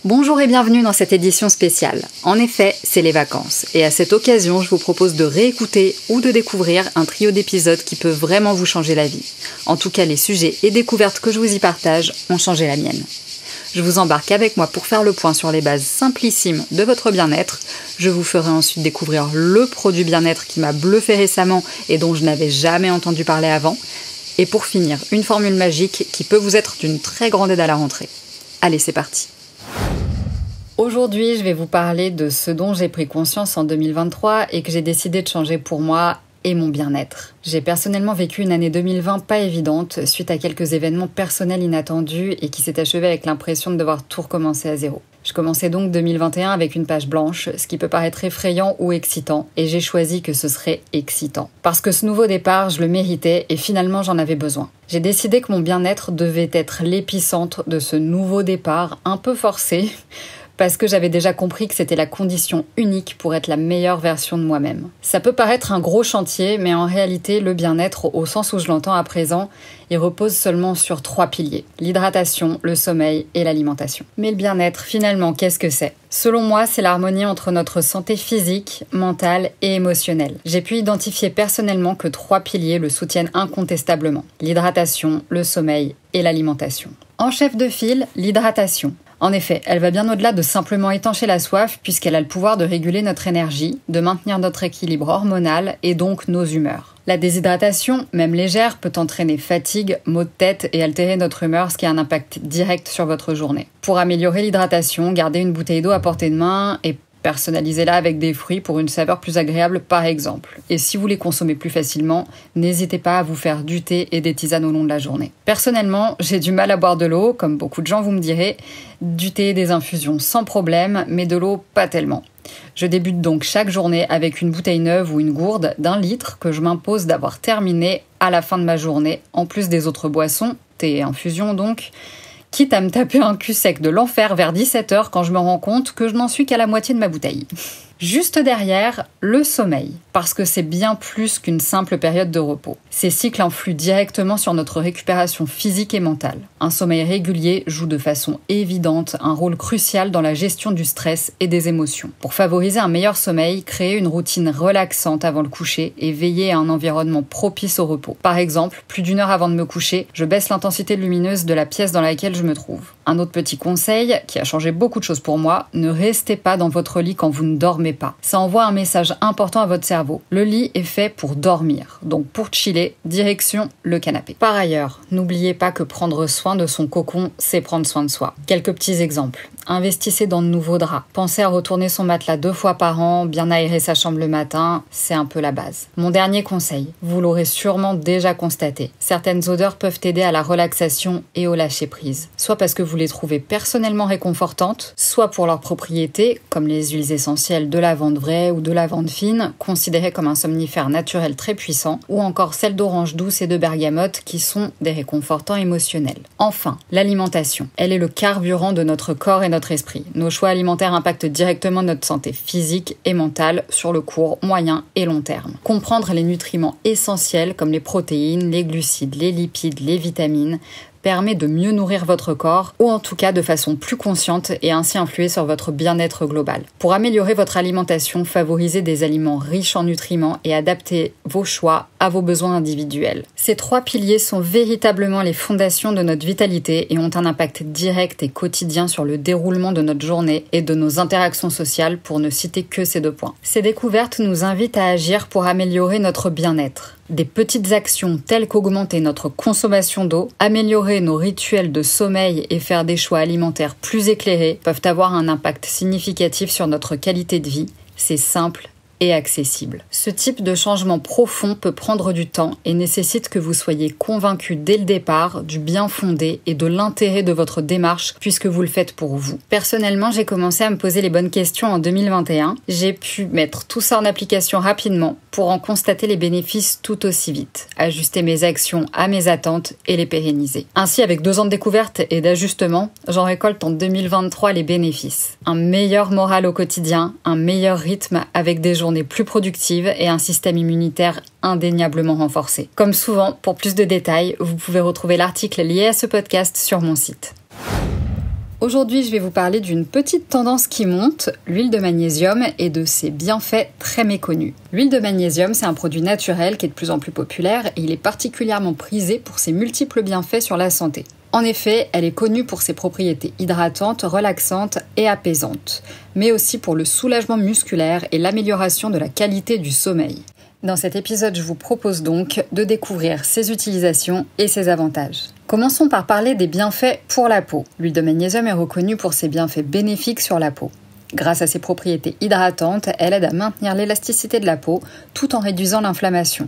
Bonjour et bienvenue dans cette édition spéciale. En effet, c'est les vacances. Et à cette occasion, je vous propose de réécouter ou de découvrir un trio d'épisodes qui peut vraiment vous changer la vie. En tout cas, les sujets et découvertes que je vous y partage ont changé la mienne. Je vous embarque avec moi pour faire le point sur les bases simplissimes de votre bien-être. Je vous ferai ensuite découvrir le produit bien-être qui m'a bluffé récemment et dont je n'avais jamais entendu parler avant. Et pour finir, une formule magique qui peut vous être d'une très grande aide à la rentrée. Allez, c'est parti. Aujourd'hui, je vais vous parler de ce dont j'ai pris conscience en 2023 et que j'ai décidé de changer pour moi et mon bien-être. J'ai personnellement vécu une année 2020 pas évidente suite à quelques événements personnels inattendus et qui s'est achevée avec l'impression de devoir tout recommencer à zéro. Je commençais donc 2021 avec une page blanche, ce qui peut paraître effrayant ou excitant, et j'ai choisi que ce serait excitant. Parce que ce nouveau départ, je le méritais et finalement j'en avais besoin. J'ai décidé que mon bien-être devait être l'épicentre de ce nouveau départ un peu forcé, parce que j'avais déjà compris que c'était la condition unique pour être la meilleure version de moi-même. Ça peut paraître un gros chantier, mais en réalité, le bien-être, au sens où je l'entends à présent, il repose seulement sur 3 piliers. L'hydratation, le sommeil et l'alimentation. Mais le bien-être, finalement, qu'est-ce que c'est ? Selon moi, c'est l'harmonie entre notre santé physique, mentale et émotionnelle. J'ai pu identifier personnellement que 3 piliers le soutiennent incontestablement. L'hydratation, le sommeil et l'alimentation. En chef de file, l'hydratation. En effet, elle va bien au-delà de simplement étancher la soif puisqu'elle a le pouvoir de réguler notre énergie, de maintenir notre équilibre hormonal et donc nos humeurs. La déshydratation, même légère, peut entraîner fatigue, maux de tête et altérer notre humeur, ce qui a un impact direct sur votre journée. Pour améliorer l'hydratation, gardez une bouteille d'eau à portée de main et personnalisez-la avec des fruits pour une saveur plus agréable par exemple. Et si vous les consommez plus facilement, n'hésitez pas à vous faire du thé et des tisanes au long de la journée. Personnellement, j'ai du mal à boire de l'eau, comme beaucoup de gens vous me direz. Du thé et des infusions sans problème, mais de l'eau pas tellement. Je débute donc chaque journée avec une bouteille neuve ou une gourde d'1 litre que je m'impose d'avoir terminé à la fin de ma journée, en plus des autres boissons, thé et infusion donc, quitte à me taper un cul sec de l'enfer vers 17h quand je me rends compte que je n'en suis qu'à la moitié de ma bouteille. Juste derrière, le sommeil, parce que c'est bien plus qu'une simple période de repos. Ces cycles influent directement sur notre récupération physique et mentale. Un sommeil régulier joue de façon évidente un rôle crucial dans la gestion du stress et des émotions. Pour favoriser un meilleur sommeil, créez une routine relaxante avant le coucher et veillez à un environnement propice au repos. Par exemple, plus d'1 heure avant de me coucher, je baisse l'intensité lumineuse de la pièce dans laquelle je me trouve. Un autre petit conseil, qui a changé beaucoup de choses pour moi, ne restez pas dans votre lit quand vous ne dormez pas. Ça envoie un message important à votre cerveau. Le lit est fait pour dormir, donc pour chiller, direction le canapé. Par ailleurs, n'oubliez pas que prendre soin de son cocon, c'est prendre soin de soi. Quelques petits exemples. Investissez dans de nouveaux draps. Pensez à retourner son matelas 2 fois par an, bien aérer sa chambre le matin, c'est un peu la base. Mon dernier conseil, vous l'aurez sûrement déjà constaté. Certaines odeurs peuvent aider à la relaxation et au lâcher-prise. Soit parce que vous les trouvez personnellement réconfortantes, soit pour leurs propriétés, comme les huiles essentielles de lavande vraie ou de lavande fine, considérées comme un somnifère naturel très puissant, ou encore celles d'orange douce et de bergamote qui sont des réconfortants émotionnels. Enfin, l'alimentation. Elle est le carburant de notre corps et notre esprit. Nos choix alimentaires impactent directement notre santé physique et mentale sur le court, moyen et long terme. Comprendre les nutriments essentiels comme les protéines, les glucides, les lipides, les vitamines permet de mieux nourrir votre corps, ou en tout cas de façon plus consciente et ainsi influer sur votre bien-être global. Pour améliorer votre alimentation, favorisez des aliments riches en nutriments et adaptez vos choix à vos besoins individuels. Ces 3 piliers sont véritablement les fondations de notre vitalité et ont un impact direct et quotidien sur le déroulement de notre journée et de nos interactions sociales, pour ne citer que ces 2 points. Ces découvertes nous invitent à agir pour améliorer notre bien-être. Des petites actions telles qu'augmenter notre consommation d'eau, améliorer nos rituels de sommeil et faire des choix alimentaires plus éclairés peuvent avoir un impact significatif sur notre qualité de vie. C'est simple et accessible. Ce type de changement profond peut prendre du temps et nécessite que vous soyez convaincu dès le départ du bien fondé et de l'intérêt de votre démarche puisque vous le faites pour vous. Personnellement, j'ai commencé à me poser les bonnes questions en 2021. J'ai pu mettre tout ça en application rapidement pour en constater les bénéfices tout aussi vite, ajuster mes actions à mes attentes et les pérenniser. Ainsi, avec 2 ans de découverte et d'ajustement, j'en récolte en 2023 les bénéfices. Un meilleur moral au quotidien, un meilleur rythme avec des journées plus productives et un système immunitaire indéniablement renforcé. Comme souvent, pour plus de détails, vous pouvez retrouver l'article lié à ce podcast sur mon site. Aujourd'hui, je vais vous parler d'une petite tendance qui monte, l'huile de magnésium, et de ses bienfaits très méconnus. L'huile de magnésium, c'est un produit naturel qui est de plus en plus populaire et il est particulièrement prisé pour ses multiples bienfaits sur la santé. En effet, elle est connue pour ses propriétés hydratantes, relaxantes et apaisantes, mais aussi pour le soulagement musculaire et l'amélioration de la qualité du sommeil. Dans cet épisode, je vous propose donc de découvrir ses utilisations et ses avantages. Commençons par parler des bienfaits pour la peau. L'huile de magnésium est reconnue pour ses bienfaits bénéfiques sur la peau. Grâce à ses propriétés hydratantes, elle aide à maintenir l'élasticité de la peau tout en réduisant l'inflammation.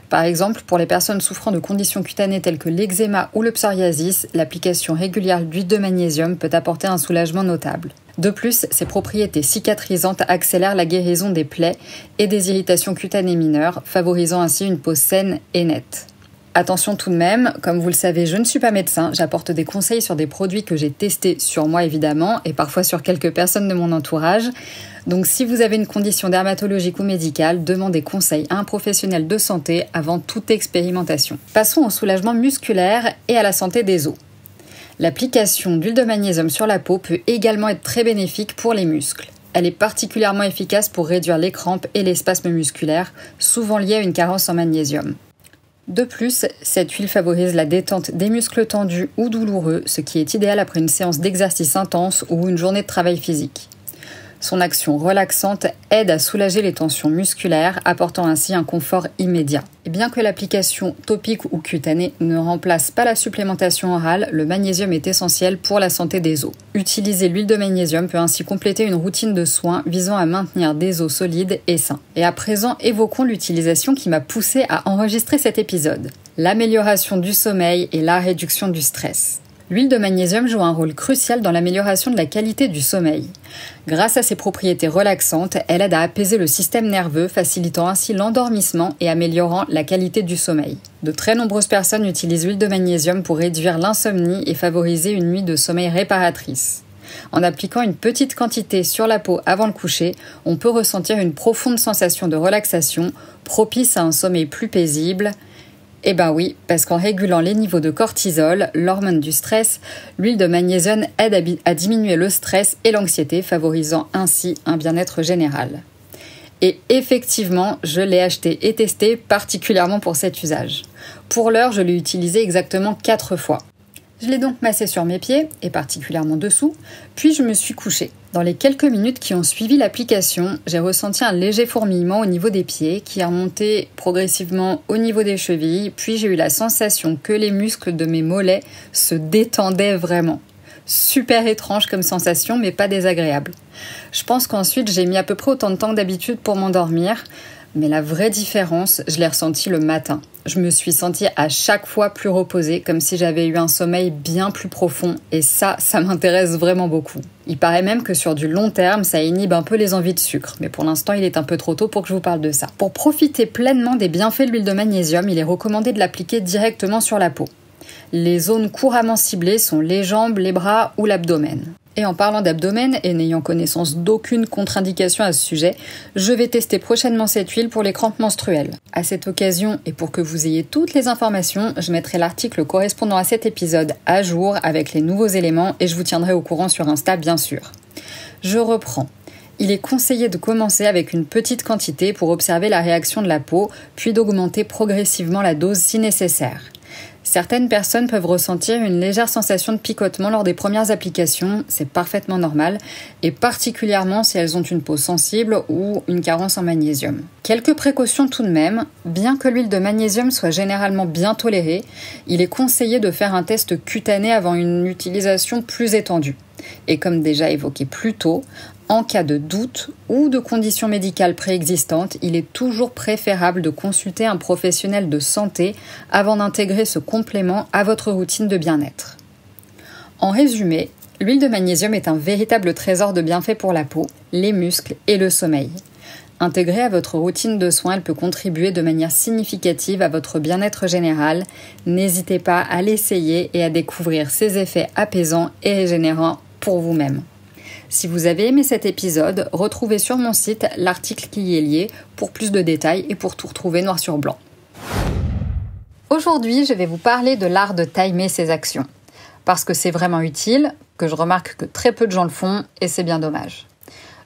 Par exemple, pour les personnes souffrant de conditions cutanées telles que l'eczéma ou le psoriasis, l'application régulière d'huile de magnésium peut apporter un soulagement notable. De plus, ses propriétés cicatrisantes accélèrent la guérison des plaies et des irritations cutanées mineures, favorisant ainsi une peau saine et nette. Attention tout de même, comme vous le savez, je ne suis pas médecin, j'apporte des conseils sur des produits que j'ai testés sur moi évidemment et parfois sur quelques personnes de mon entourage. Donc si vous avez une condition dermatologique ou médicale, demandez conseil à un professionnel de santé avant toute expérimentation. Passons au soulagement musculaire et à la santé des os. L'application d'huile de magnésium sur la peau peut également être très bénéfique pour les muscles. Elle est particulièrement efficace pour réduire les crampes et les spasmes musculaires, souvent liés à une carence en magnésium. De plus, cette huile favorise la détente des muscles tendus ou douloureux, ce qui est idéal après une séance d'exercice intense ou une journée de travail physique. Son action relaxante aide à soulager les tensions musculaires, apportant ainsi un confort immédiat. Et bien que l'application topique ou cutanée ne remplace pas la supplémentation orale, le magnésium est essentiel pour la santé des os. Utiliser l'huile de magnésium peut ainsi compléter une routine de soins visant à maintenir des os solides et sains. Et à présent, évoquons l'utilisation qui m'a poussée à enregistrer cet épisode. L'amélioration du sommeil et la réduction du stress. L'huile de magnésium joue un rôle crucial dans l'amélioration de la qualité du sommeil. Grâce à ses propriétés relaxantes, elle aide à apaiser le système nerveux, facilitant ainsi l'endormissement et améliorant la qualité du sommeil. De très nombreuses personnes utilisent l'huile de magnésium pour réduire l'insomnie et favoriser une nuit de sommeil réparatrice. En appliquant une petite quantité sur la peau avant le coucher, on peut ressentir une profonde sensation de relaxation, propice à un sommeil plus paisible. Eh ben oui, parce qu'en régulant les niveaux de cortisol, l'hormone du stress, l'huile de magnésium aide à diminuer le stress et l'anxiété, favorisant ainsi un bien-être général. Et effectivement, je l'ai acheté et testé particulièrement pour cet usage. Pour l'heure, je l'ai utilisé exactement 4 fois. Je l'ai donc massé sur mes pieds, et particulièrement dessous, puis je me suis couchée. Dans les quelques minutes qui ont suivi l'application, j'ai ressenti un léger fourmillement au niveau des pieds qui est remonté progressivement au niveau des chevilles, puis j'ai eu la sensation que les muscles de mes mollets se détendaient vraiment. Super étrange comme sensation, mais pas désagréable. Je pense qu'ensuite j'ai mis à peu près autant de temps que d'habitude pour m'endormir, mais la vraie différence, je l'ai ressentie le matin. Je me suis sentie à chaque fois plus reposée, comme si j'avais eu un sommeil bien plus profond, et ça m'intéresse vraiment beaucoup. Il paraît même que sur du long terme, ça inhibe un peu les envies de sucre, mais pour l'instant, il est un peu trop tôt pour que je vous parle de ça. Pour profiter pleinement des bienfaits de l'huile de magnésium, il est recommandé de l'appliquer directement sur la peau. Les zones couramment ciblées sont les jambes, les bras ou l'abdomen. Et en parlant d'abdomen, et n'ayant connaissance d'aucune contre-indication à ce sujet, je vais tester prochainement cette huile pour les crampes menstruelles. À cette occasion, et pour que vous ayez toutes les informations, je mettrai l'article correspondant à cet épisode à jour avec les nouveaux éléments et je vous tiendrai au courant sur Insta bien sûr. Je reprends. Il est conseillé de commencer avec une petite quantité pour observer la réaction de la peau, puis d'augmenter progressivement la dose si nécessaire. Certaines personnes peuvent ressentir une légère sensation de picotement lors des premières applications, c'est parfaitement normal, et particulièrement si elles ont une peau sensible ou une carence en magnésium. Quelques précautions tout de même, bien que l'huile de magnésium soit généralement bien tolérée, il est conseillé de faire un test cutané avant une utilisation plus étendue. Et comme déjà évoqué plus tôt, en cas de doute ou de conditions médicales préexistantes, il est toujours préférable de consulter un professionnel de santé avant d'intégrer ce complément à votre routine de bien-être. En résumé, l'huile de magnésium est un véritable trésor de bienfaits pour la peau, les muscles et le sommeil. Intégrée à votre routine de soins, elle peut contribuer de manière significative à votre bien-être général. N'hésitez pas à l'essayer et à découvrir ses effets apaisants et régénérants pour vous-même. Si vous avez aimé cet épisode, retrouvez sur mon site l'article qui y est lié pour plus de détails et pour tout retrouver noir sur blanc. Aujourd'hui, je vais vous parler de l'art de timer ses actions. parce que c'est vraiment utile, que je remarque que très peu de gens le font, et c'est bien dommage.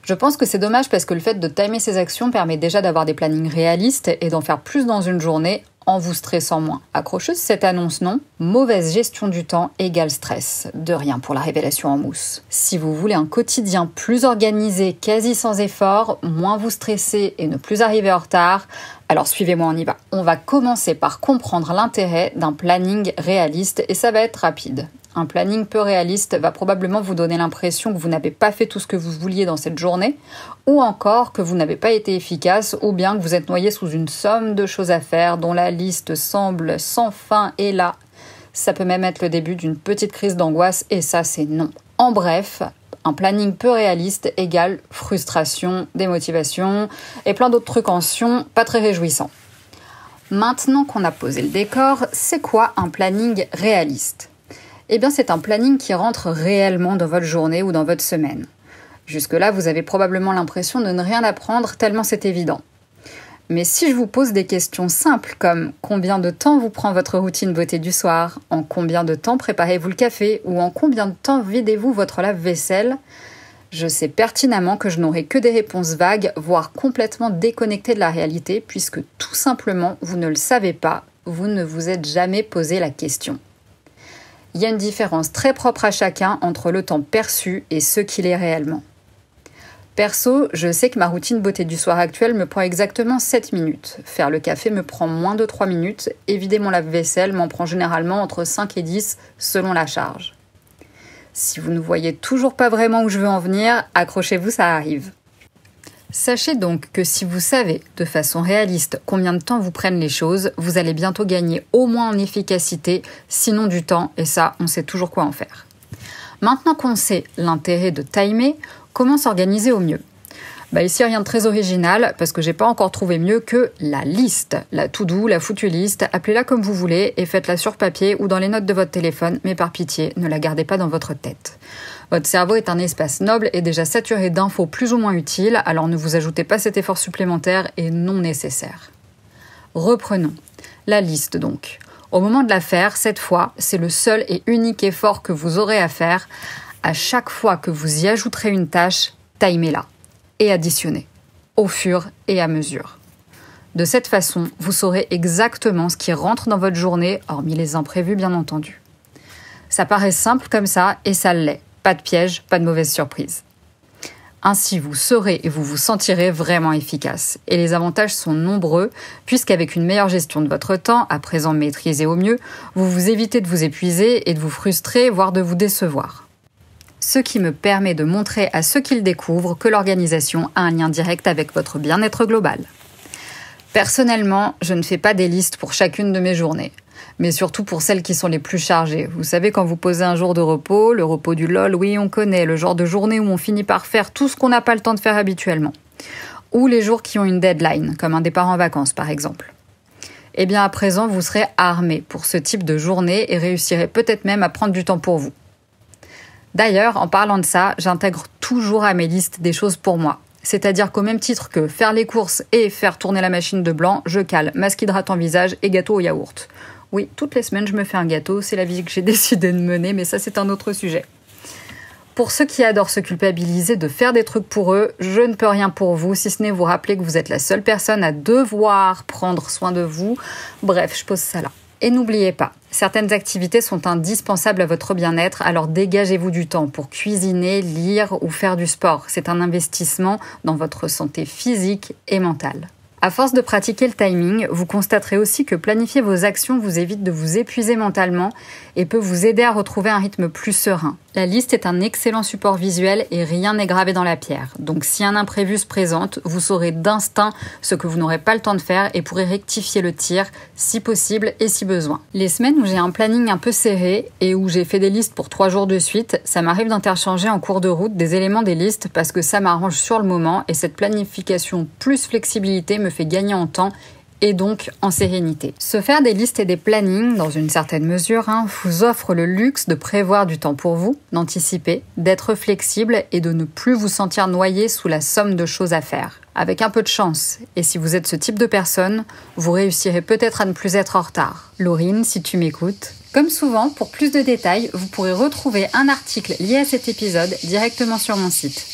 Je pense que c'est dommage parce que le fait de timer ses actions permet déjà d'avoir des plannings réalistes et d'en faire plus dans une journée en vous stressant moins. Accrocheuse cette annonce, non? Mauvaise gestion du temps égale stress. De rien pour la révélation en mousse. Si vous voulez un quotidien plus organisé, quasi sans effort, moins vous stresser et ne plus arriver en retard, alors suivez-moi, on y va. On va commencer par comprendre l'intérêt d'un planning réaliste et ça va être rapide. Un planning peu réaliste va probablement vous donner l'impression que vous n'avez pas fait tout ce que vous vouliez dans cette journée, ou encore que vous n'avez pas été efficace, ou bien que vous êtes noyé sous une somme de choses à faire dont la liste semble sans fin et là. Ça peut même être le début d'une petite crise d'angoisse et ça c'est non. En bref, un planning peu réaliste égale frustration, démotivation et plein d'autres trucs en sion pas très réjouissants. Maintenant qu'on a posé le décor, c'est quoi un planning réaliste ? Eh bien, c'est un planning qui rentre réellement dans votre journée ou dans votre semaine. Jusque-là, vous avez probablement l'impression de ne rien apprendre tellement c'est évident. Mais si je vous pose des questions simples comme combien de temps vous prend votre routine beauté du soir, en combien de temps préparez-vous le café ou en combien de temps videz-vous votre lave-vaisselle, je sais pertinemment que je n'aurai que des réponses vagues, voire complètement déconnectées de la réalité, puisque tout simplement, vous ne le savez pas, vous ne vous êtes jamais posé la question. Il y a une différence très propre à chacun entre le temps perçu et ce qu'il est réellement. Perso, je sais que ma routine beauté du soir actuelle me prend exactement 7 minutes. Faire le café me prend moins de 3 minutes et vider mon lave-vaisselle m'en prend généralement entre 5 et 10 selon la charge. Si vous ne voyez toujours pas vraiment où je veux en venir, accrochez-vous, ça arrive. Sachez donc que si vous savez de façon réaliste combien de temps vous prennent les choses, vous allez bientôt gagner au moins en efficacité, sinon du temps, et ça, on sait toujours quoi en faire. Maintenant qu'on sait l'intérêt de timer, comment s'organiser au mieux ? Ici, rien de très original, parce que j'ai pas encore trouvé mieux que la liste. La to-do, la foutue liste, appelez-la comme vous voulez et faites-la sur papier ou dans les notes de votre téléphone, mais par pitié, ne la gardez pas dans votre tête. Votre cerveau est un espace noble et déjà saturé d'infos plus ou moins utiles, alors ne vous ajoutez pas cet effort supplémentaire et non nécessaire. Reprenons. La liste donc. Au moment de la faire, cette fois, c'est le seul et unique effort que vous aurez à faire. À chaque fois que vous y ajouterez une tâche, timez-la et additionnez, au fur et à mesure. De cette façon, vous saurez exactement ce qui rentre dans votre journée, hormis les imprévus bien entendu. Ça paraît simple comme ça et ça l'est. Pas de piège, pas de mauvaise surprise. Ainsi, vous serez et vous vous sentirez vraiment efficace. Et les avantages sont nombreux, puisqu'avec une meilleure gestion de votre temps, à présent maîtrisée au mieux, vous vous évitez de vous épuiser et de vous frustrer, voire de vous décevoir. Ce qui me permet de montrer à ceux qui le découvrent que l'organisation a un lien direct avec votre bien-être global. Personnellement, je ne fais pas des listes pour chacune de mes journées, mais surtout pour celles qui sont les plus chargées. Vous savez, quand vous posez un jour de repos, le repos du LOL, oui, on connaît, le genre de journée où on finit par faire tout ce qu'on n'a pas le temps de faire habituellement. Ou les jours qui ont une deadline, comme un départ en vacances par exemple. Eh bien à présent, vous serez armé pour ce type de journée et réussirez peut-être même à prendre du temps pour vous. D'ailleurs, en parlant de ça, j'intègre toujours à mes listes des choses pour moi. C'est-à-dire qu'au même titre que faire les courses et faire tourner la machine de blanc, je cale masque hydratant visage et gâteau au yaourt. Oui, toutes les semaines je me fais un gâteau, c'est la vie que j'ai décidé de mener, mais ça c'est un autre sujet. Pour ceux qui adorent se culpabiliser de faire des trucs pour eux, je ne peux rien pour vous, si ce n'est vous rappeler que vous êtes la seule personne à devoir prendre soin de vous. Bref, je pose ça là. Et n'oubliez pas, certaines activités sont indispensables à votre bien-être, alors dégagez-vous du temps pour cuisiner, lire ou faire du sport. C'est un investissement dans votre santé physique et mentale. À force de pratiquer le timing, vous constaterez aussi que planifier vos actions vous évite de vous épuiser mentalement et peut vous aider à retrouver un rythme plus serein. La liste est un excellent support visuel et rien n'est gravé dans la pierre. Donc si un imprévu se présente, vous saurez d'instinct ce que vous n'aurez pas le temps de faire et pourrez rectifier le tir si possible et si besoin. Les semaines où j'ai un planning un peu serré et où j'ai fait des listes pour 3 jours de suite, ça m'arrive d'interchanger en cours de route des éléments des listes parce que ça m'arrange sur le moment et cette planification plus flexibilité me fait gagner en temps et donc en sérénité. Se faire des listes et des plannings, dans une certaine mesure, vous offre le luxe de prévoir du temps pour vous, d'anticiper, d'être flexible et de ne plus vous sentir noyé sous la somme de choses à faire. Avec un peu de chance, et si vous êtes ce type de personne, vous réussirez peut-être à ne plus être en retard. Laurine, si tu m'écoutes, Comme souvent, pour plus de détails, vous pourrez retrouver un article lié à cet épisode directement sur mon site.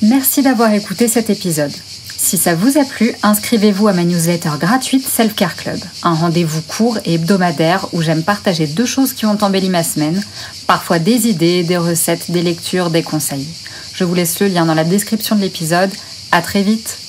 Merci d'avoir écouté cet épisode. Si ça vous a plu, inscrivez-vous à ma newsletter gratuite Self Care Club, un rendez-vous court et hebdomadaire où j'aime partager 2 choses qui ont embelli ma semaine, parfois des idées, des recettes, des lectures, des conseils. Je vous laisse le lien dans la description de l'épisode. À très vite.